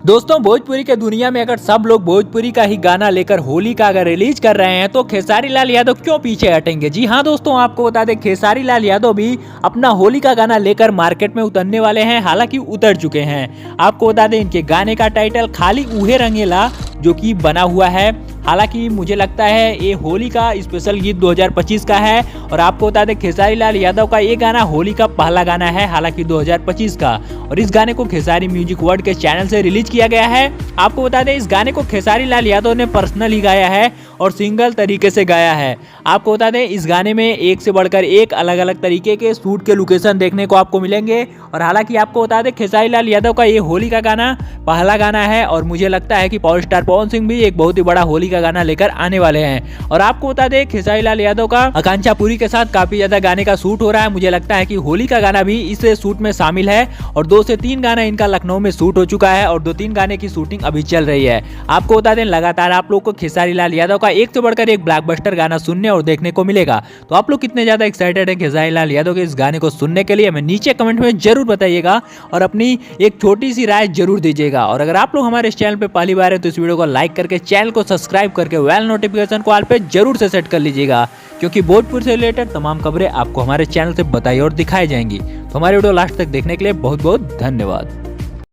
दोस्तों, भोजपुरी के दुनिया में अगर सब लोग भोजपुरी का ही गाना लेकर होली का अगर रिलीज कर रहे हैं तो खेसारी लाल यादव क्यों पीछे हटेंगे। जी हाँ दोस्तों, आपको बता दें खेसारी लाल यादव भी अपना होली का गाना लेकर मार्केट में उतरने वाले हैं, हालांकि उतर चुके हैं। आपको बता दें इनके गाने का टाइटल खाली ऊहे रंगेला जो कि बना हुआ है। हालांकि मुझे लगता है ये होली का स्पेशल गीत 2025 का है। और आपको बता दें खेसारी लाल यादव का ये गाना होली का पहला गाना है, हालांकि 2025 का। और इस गाने को खेसारी म्यूजिक वर्ल्ड के चैनल से रिलीज किया गया है। आपको बता दें इस गाने को खेसारी लाल यादव ने पर्सनली गाया है और सिंगल तरीके से गाया है। आपको बता दें इस गाने में एक से बढ़कर एक अलग अलग तरीके के शूट के लोकेशन देखने को आपको मिलेंगे। और हालांकि आपको बता दें खेसारी लाल यादव का ये होली का गाना पहला गाना है और मुझे लगता है कि पावर स्टार पवन सिंह भी एक बहुत ही बड़ा होली का गाना लेकर आने वाले हैं। और आपको बता दें खेसारी लाल यादव का आकांक्षा पुरी के साथ काफी ज्यादा गाने का शूट हो रहा है। मुझे लगता है कि होली का गाना भी इस शूट में शामिल है। और 2 से 3 गाना इनका लखनऊ में शूट हो चुका है और 2-3 गाने की शूटिंग अभी चल रही है। आपको बता दें लगातार आप लोग को खेसारी लाल यादव का एक से बढ़कर एक ब्लॉकबस्टर गाना सुनने और देखने को मिलेगा। तो आप लोग कितने ज्यादा एक्साइटेड हैं खेसारी लाल यादव के इस गाने को सुनने के लिए, हमें नीचे कमेंट में जरूर बताइएगा और अपनी एक छोटी सी राय जरूर दीजिएगा। और अगर आप लोग हमारे इस चैनल पे पहली बार है तो इस वीडियो को लाइक करके चैनल को सब्सक्राइब करके बेल नोटिफिकेशन को ऑल पे जरूर से सेट कर लीजिएगा, क्योंकि भोजपुर से रिलेटेड तमाम खबरें आपको हमारे चैनल से बताई और दिखाई जाएंगी। तो हमारे वीडियो लास्ट तक देखने के लिए बहुत बहुत धन्यवाद।